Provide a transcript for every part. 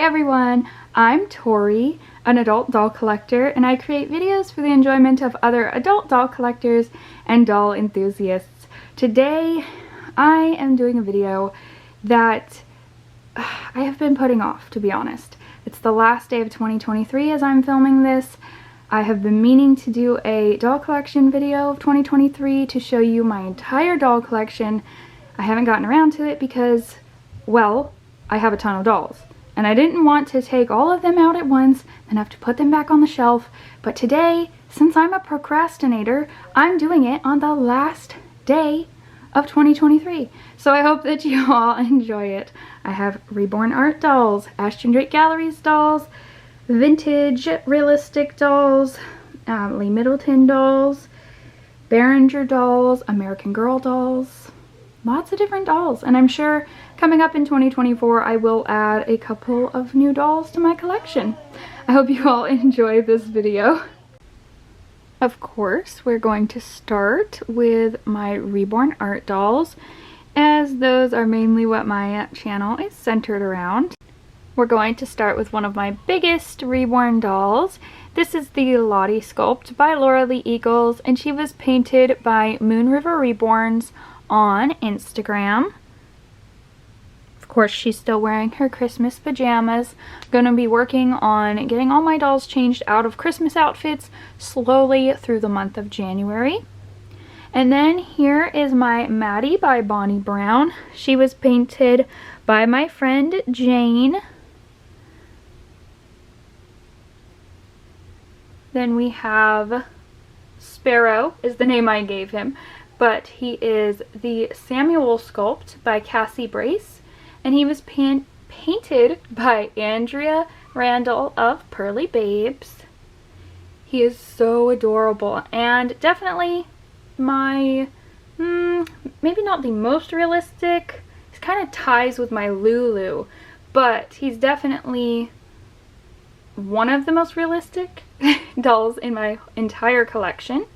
everyone, I'm Tori, an adult doll collector, and I create videos for the enjoyment of other adult doll collectors and doll enthusiasts. Today, I am doing a video that I have been putting off, to be honest. It's the last day of 2023 as I'm filming this. I have been meaning to do a doll collection video of 2023 to show you my entire doll collection. I haven't gotten around to it because, well, I have a ton of dolls. And I didn't want to take all of them out at once and have to put them back on the shelf. But today, since I'm a procrastinator, I'm doing it on the last day of 2023. So I hope that you all enjoy it. I have Reborn art dolls, Ashton Drake Galleries dolls, vintage realistic dolls, Lee Middleton dolls, Berenguer dolls, American Girl dolls. Lots of different dolls, and I'm sure coming up in 2024 I will add a couple of new dolls to my collection. I hope you all enjoy this video. Of course, we're going to start with my Reborn art dolls, as those are mainly what my channel is centered around. We're going to start with one of my biggest Reborn dolls. This is the Lottie sculpt by Laura Lee Eagles, and she was painted by Moon River Reborns on Instagram. Of course, she's still wearing her Christmas pajamas. I'm going to be working on getting all my dolls changed out of Christmas outfits slowly through the month of January. And then here is my Maddie by Bonnie Brown. She was painted by my friend Jane. Then we have Sparrow, is the name I gave him. But he is the Samuel sculpt by Cassie Brace, and he was painted by Andrea Randall of Pearly Babes. He is so adorable, and definitely my, maybe not the most realistic. He kind of ties with my Lulu, but he's definitely one of the most realistic dolls in my entire collection.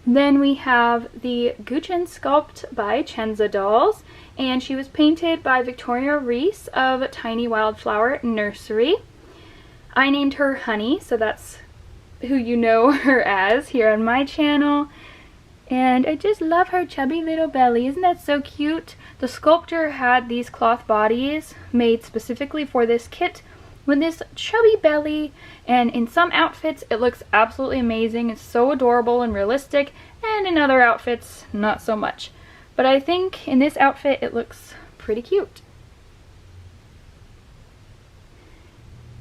Then we have the Guchin sculpt by Chenza Dolls, and she was painted by Victoria Reese of Tiny Wildflower Nursery. I named her Honey, so that's who you know her as here on my channel. And I just love her chubby little belly. Isn't that so cute? The sculptor had these cloth bodies made specifically for this kit with this chubby belly, and in some outfits it looks absolutely amazing. It's so adorable and realistic, and in other outfits not so much. But I think in this outfit it looks pretty cute.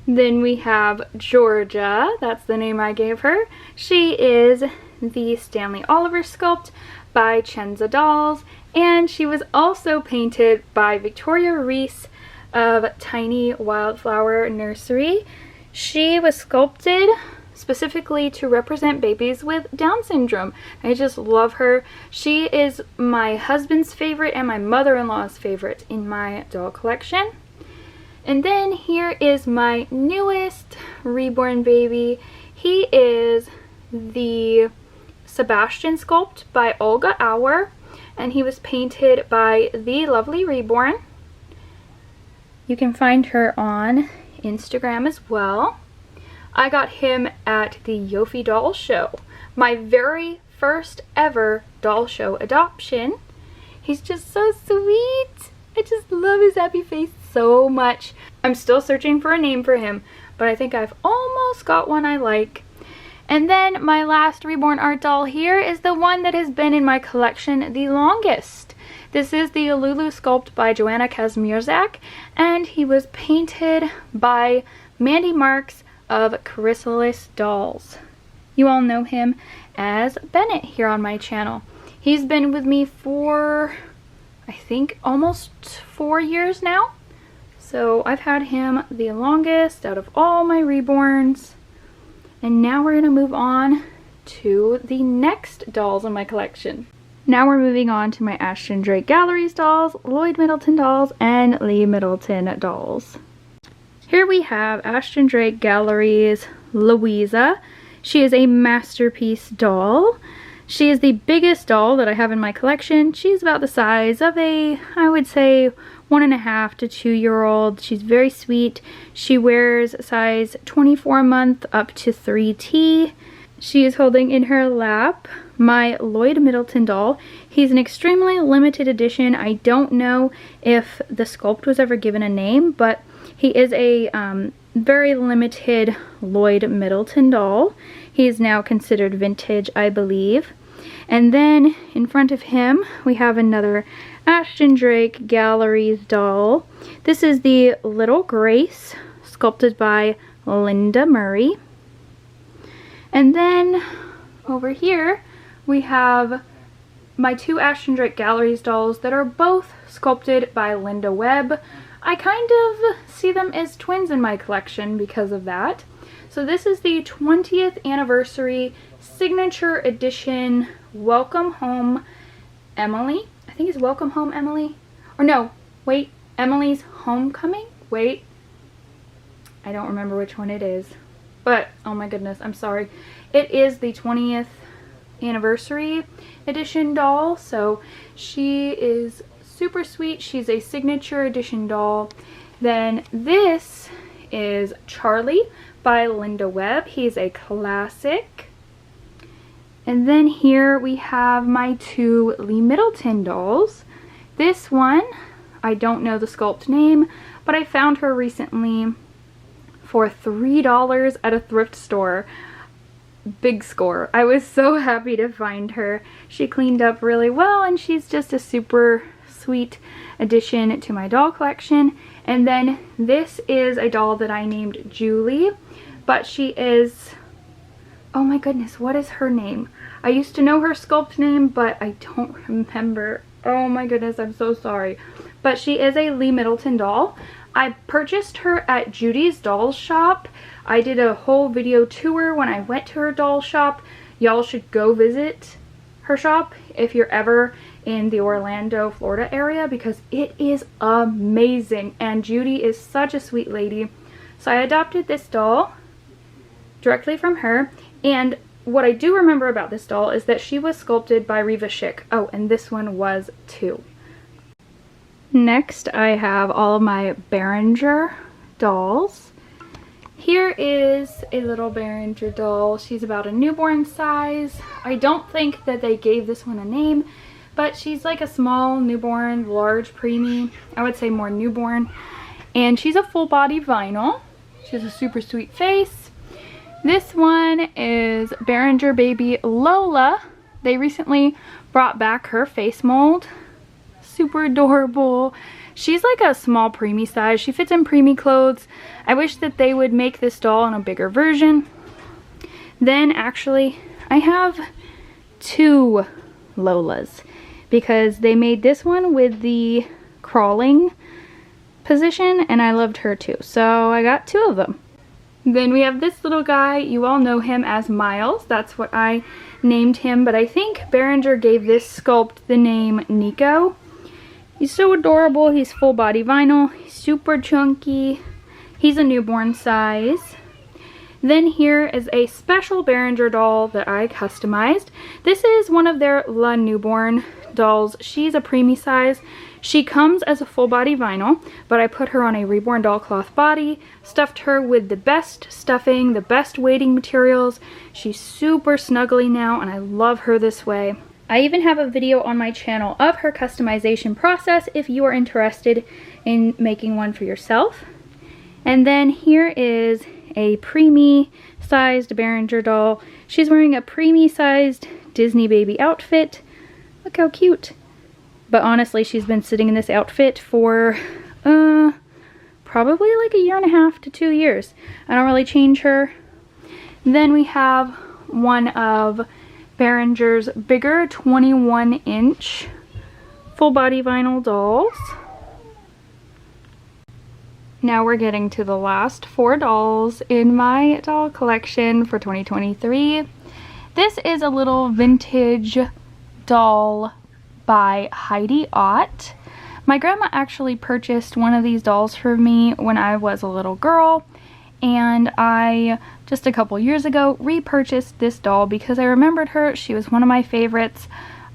Then we have Georgia, that's the name I gave her. She is the Stanley Oliver sculpt by Chenza Dolls, and she was also painted by Victoria Reese of Tiny Wildflower Nursery. She was sculpted specifically to represent babies with Down syndrome. I just love her. She is my husband's favorite and my mother-in-law's favorite in my doll collection. And then here is my newest Reborn baby. He is the Sebastian sculpt by Olga Auer, and he was painted by the lovely Reborn. You can find her on Instagram as well. I got him at the Yofi Doll Show, my very first ever doll show adoption. He's just so sweet. I just love his happy face so much. I'm still searching for a name for him, but I think I've almost got one I like. And then my last Reborn art doll here is the one that has been in my collection the longest. This is the Lulu sculpt by Joanna Kazmierzak, and he was painted by Mandy Marks of Chrysalis Dolls. You all know him as Bennett here on my channel. He's been with me for, I think, almost 4 years now. So I've had him the longest out of all my Reborns. And now we're going to move on to the next dolls in my collection. Now we're moving on to my Ashton Drake Galleries dolls, Lloyd Middleton dolls, and Lee Middleton dolls. Here we have Ashton Drake Galleries Louisa. She is a masterpiece doll. She is the biggest doll that I have in my collection. She's about the size of a, I would say, 1.5 to 2-year-old. She's very sweet. She wears size 24 month up to 3T. She is holding in her lap my Lloyd Middleton doll. He's an extremely limited edition. I don't know if the sculpt was ever given a name, but he is a very limited Lloyd Middleton doll. He is now considered vintage, I believe. And then in front of him, we have another Ashton Drake Galleries doll. This is the Little Grace, sculpted by Linda Murray. And then over here, we have my 2 Ashton Drake Galleries dolls that are both sculpted by Linda Webb. I kind of see them as twins in my collection because of that. So this is the 20th anniversary signature edition Welcome Home Emily. I think it's Welcome Home Emily. Or no, wait, Emily's Homecoming? Wait, I don't remember which one it is. But, oh my goodness, I'm sorry. It is the 20th anniversary edition doll. So she is super sweet. She's a signature edition doll. Then this is Charlie by Linda Webb. He's a classic. And then here we have my 2 Lee Middleton dolls. This one, I don't know the sculpt name, but I found her recently for $3 at a thrift store. Big score. I was so happy to find her. She cleaned up really well, and she's just a super sweet addition to my doll collection. And then this is a doll that I named Julie, but she is, oh my goodness, what is her name? I used to know her sculpt name, but I don't remember. Oh my goodness, I'm so sorry. But she is a Lee Middleton doll. I purchased her at Judy's doll shop. I did a whole video tour when I went to her doll shop. Y'all should go visit her shop if you're ever in the Orlando, Florida area, because it is amazing. And Judy is such a sweet lady. So I adopted this doll directly from her. And what I do remember about this doll is that she was sculpted by Riva Schick. Oh, and this one was too. Next, I have all of my Berenguer dolls. Here is a little Berenguer doll. She's about a newborn size. I don't think that they gave this one a name, but she's like a small newborn, large preemie. I would say more newborn. And she's a full body vinyl. She has a super sweet face. This one is Berenguer baby Lola. They recently brought back her face mold. Super adorable. She's like a small preemie size. She fits in preemie clothes. I wish that they would make this doll in a bigger version. Then actually, I have 2 Lolas because they made this one with the crawling position and I loved her too. So I got 2 of them. Then we have this little guy. You all know him as Miles. That's what I named him, but I think Berenguer gave this sculpt the name Nico. He's so adorable. He's full body vinyl. He's super chunky. He's a newborn size. Then here is a special Berenguer doll that I customized. This is one of their La Newborn dolls. She's a preemie size. She comes as a full body vinyl, but I put her on a Reborn doll cloth body, stuffed her with the best stuffing, the best weighting materials. She's super snuggly now, and I love her this way. I even have a video on my channel of her customization process if you are interested in making one for yourself. And then here is a preemie sized Berenguer doll. She's wearing a preemie sized Disney baby outfit. Look how cute. But honestly, she's been sitting in this outfit for probably like 1.5 to 2 years. I don't really change her. Then we have one of Berenguer's bigger 21-inch full body vinyl dolls. Now we're getting to the last 4 dolls in my doll collection for 2023. This is a little vintage doll by Heidi Ott. My grandma actually purchased one of these dolls for me when I was a little girl, and I just a couple years ago repurchased this doll because I remembered her. She was one of my favorites.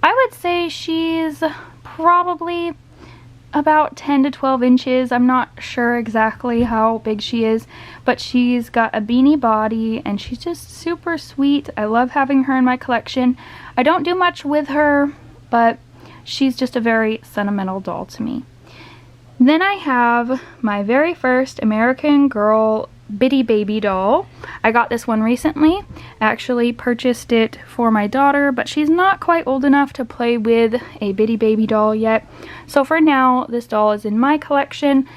I would say she's probably about 10 to 12 inches. I'm not sure exactly how big she is, but she's got a beanie body and she's just super sweet. I love having her in my collection. I don't do much with her, but she's just a very sentimental doll to me. Then I have my very first American Girl Bitty Baby doll. I got this one recently. I actually purchased it for my daughter, but she's not quite old enough to play with a Bitty Baby doll yet. So for now, this doll is in my collection.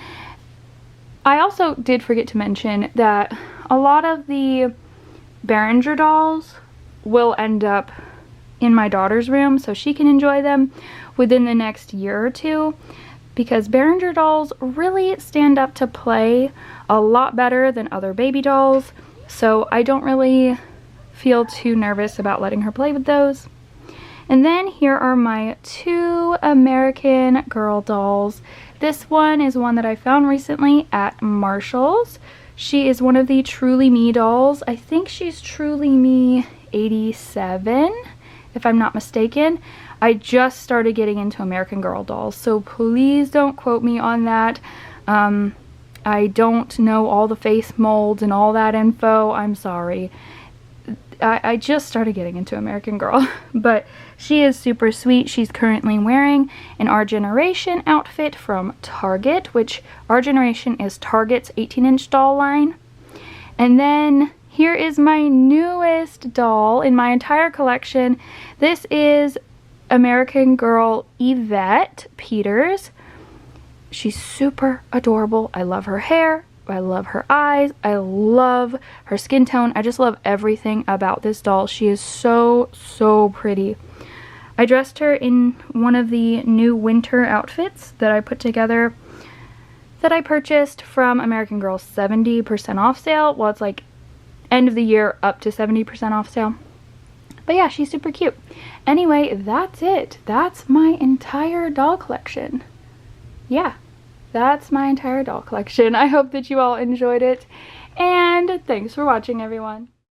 I also did forget to mention that a lot of the Berenguer dolls will end up in my daughter's room so she can enjoy them within the next year or two, because Berenguer dolls really stand up to play a lot better than other baby dolls, so I don't really feel too nervous about letting her play with those. And then here are my 2 American Girl dolls. This one is one that I found recently at Marshall's. She is one of the Truly Me dolls. I think she's Truly Me 87, if I'm not mistaken. I just started getting into American Girl dolls, so please don't quote me on that. I don't know all the face molds and all that info. I'm sorry. I just started getting into American Girl, but she is super sweet. She's currently wearing an Our Generation outfit from Target, which Our Generation is Target's 18-inch doll line. And then here is my newest doll in my entire collection. This is American Girl Yvette Peters. She's super adorable. I love her hair. I love her eyes. I love her skin tone. I just love everything about this doll. She is so, so pretty. I dressed her in one of the new winter outfits that I put together that I purchased from American Girl's 70% off sale. Well, it's like end of the year up to 70% off sale. But yeah, she's super cute. Anyway, that's it. That's my entire doll collection. Yeah, that's my entire doll collection. I hope that you all enjoyed it, and thanks for watching, everyone.